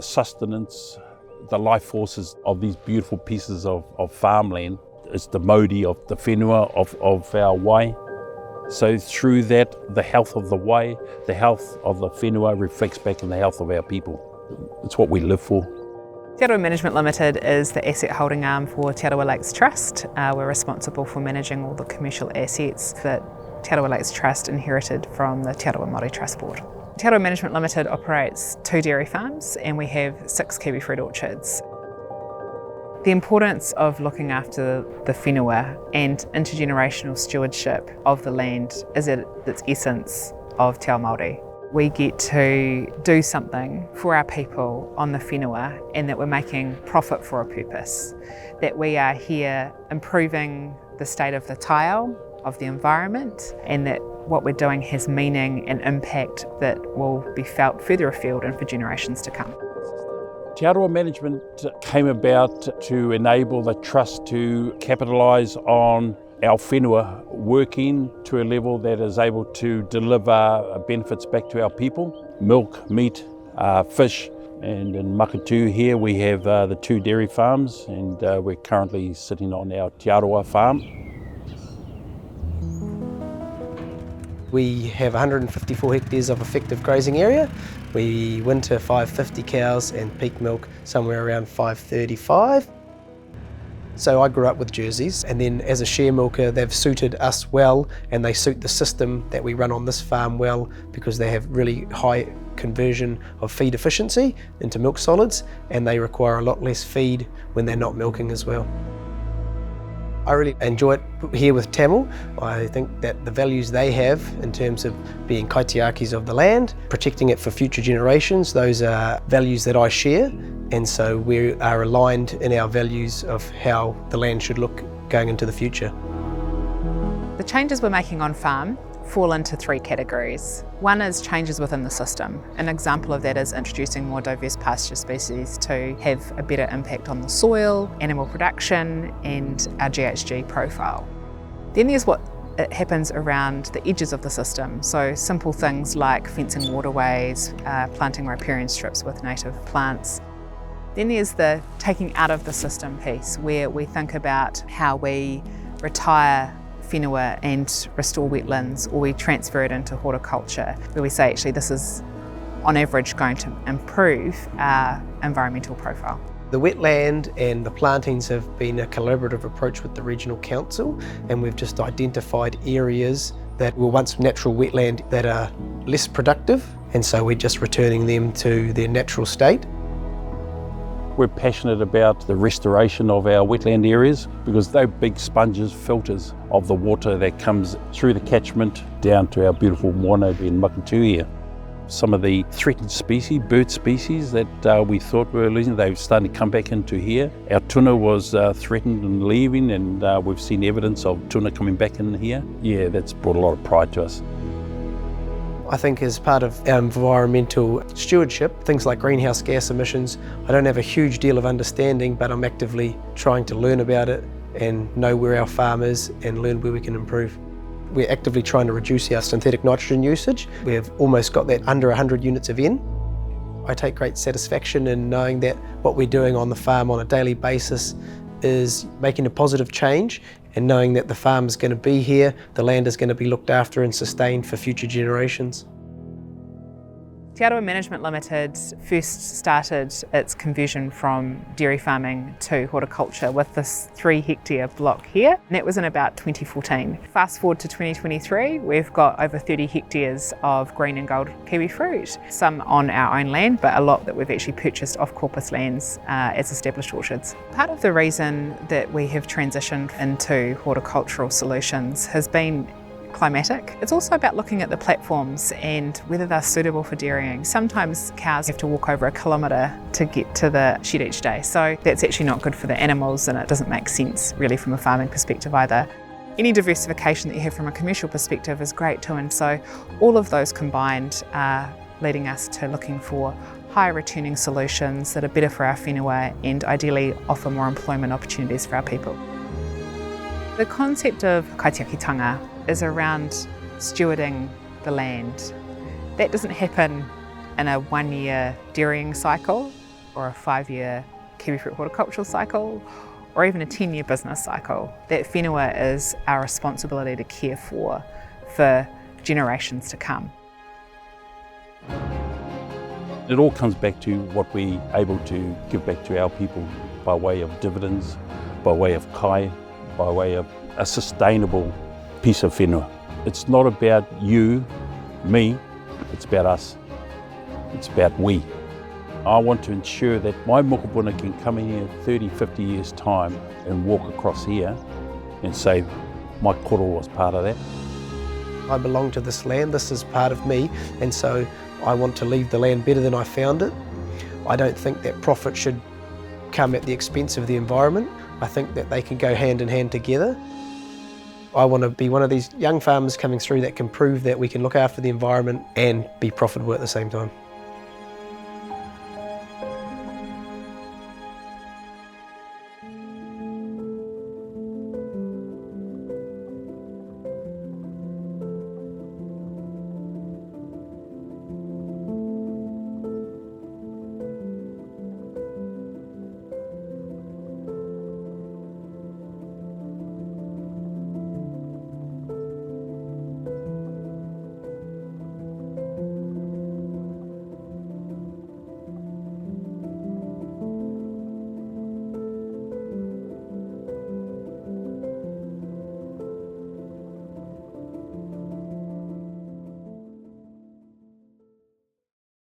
the sustenance, the life forces of these beautiful pieces of farmland. It's the mauri of the whenua of our wai. So through that, the health of the wai, the health of the whenua reflects back in the health of our people. It's what we live for. Te Aroha Management Limited is the asset holding arm for Te Aroha Lakes Trust. We're responsible for managing all the commercial assets that Te Aroha Lakes Trust inherited from the Te Aroha Māori Trust Board. Te Aroha Management Limited operates 2 dairy farms and we have 6 kiwifruit orchards. The importance of looking after the whenua and intergenerational stewardship of the land is at its essence of Te Ao Māori. We get to do something for our people on the whenua and that we're making profit for a purpose. That we are here improving the state of the taiao, of the environment, and that what we're doing has meaning and impact that will be felt further afield and for generations to come. Te Aroha Management came about to enable the Trust to capitalise on our whenua working to a level that is able to deliver benefits back to our people. Milk, meat, fish, and in Makatū here we have the 2 dairy farms, and we're currently sitting on our Te Aroha farm. We have 154 hectares of effective grazing area. We winter 550 cows and peak milk somewhere around 535. So I grew up with Jerseys, and then as a share milker they've suited us well, and they suit the system that we run on this farm well because they have really high conversion of feed efficiency into milk solids, and they require a lot less feed when they're not milking as well. I really enjoy it here with Taml. I think that the values they have in terms of being kaitiakis of the land, protecting it for future generations, those are values that I share, and so we are aligned in our values of how the land should look going into the future. The changes we're making on farm fall into 3 categories. One is changes within the system. An example of that is introducing more diverse pasture species to have a better impact on the soil, animal production, and our GHG profile. Then there's what happens around the edges of the system. So simple things like fencing waterways, planting riparian strips with native plants. Then there's the taking out of the system piece, where we think about how we retire whenua and restore wetlands, or we transfer it into horticulture, where we say actually this is on average going to improve our environmental profile. The wetland and the plantings have been a collaborative approach with the regional council, and we've just identified areas that were once natural wetland that are less productive, and so we're just returning them to their natural state. We're passionate about the restoration of our wetland areas because they're big sponges, filters of the water that comes through the catchment down to our beautiful moana in Makatū here. Some of the threatened species, bird species that we thought were losing, they're starting to come back into here. Our tuna was threatened and leaving, and we've seen evidence of tuna coming back in here. Yeah, that's brought a lot of pride to us. I think as part of our environmental stewardship, things like greenhouse gas emissions, I don't have a huge deal of understanding, but I'm actively trying to learn about it and know where our farm is and learn where we can improve. We're actively trying to reduce our synthetic nitrogen usage. We've almost got that under 100 units of N. I take great satisfaction in knowing that what we're doing on the farm on a daily basis is making a positive change, and knowing that the farm is going to be here, the land is going to be looked after and sustained for future generations. Te Aroha Management Limited first started its conversion from dairy farming to horticulture with this 3-hectare block here, and that was in about 2014. Fast forward to 2023, we've got over 30 hectares of green and gold kiwi fruit, some on our own land, but a lot that we've actually purchased off corpus lands as established orchards. Part of the reason that we have transitioned into horticultural solutions has been climatic. It's also about looking at the platforms and whether they're suitable for dairying. Sometimes cows have to walk over 1 kilometre to get to the shed each day, so that's actually not good for the animals, and it doesn't make sense really from a farming perspective either. Any diversification that you have from a commercial perspective is great too, and so all of those combined are leading us to looking for higher returning solutions that are better for our whenua and ideally offer more employment opportunities for our people. The concept of kaitiakitanga is around stewarding the land. That doesn't happen in a 1-year dairying cycle. or a 5-year kiwifruit horticultural cycle, or even a 10-year business cycle, that whenua is our responsibility to care for generations to come. It all comes back to what we're able to give back to our people by way of dividends, by way of kai, by way of a sustainable piece of whenua. It's not about you, me, it's about us. It's about we. I want to ensure that my mokopuna can come in here 30, 50 years' time and walk across here and say, my koro was part of that. I belong to this land, this is part of me, and so I want to leave the land better than I found it. I don't think that profit should come at the expense of the environment. I think that they can go hand in hand together. I want to be one of these young farmers coming through that can prove that we can look after the environment and be profitable at the same time.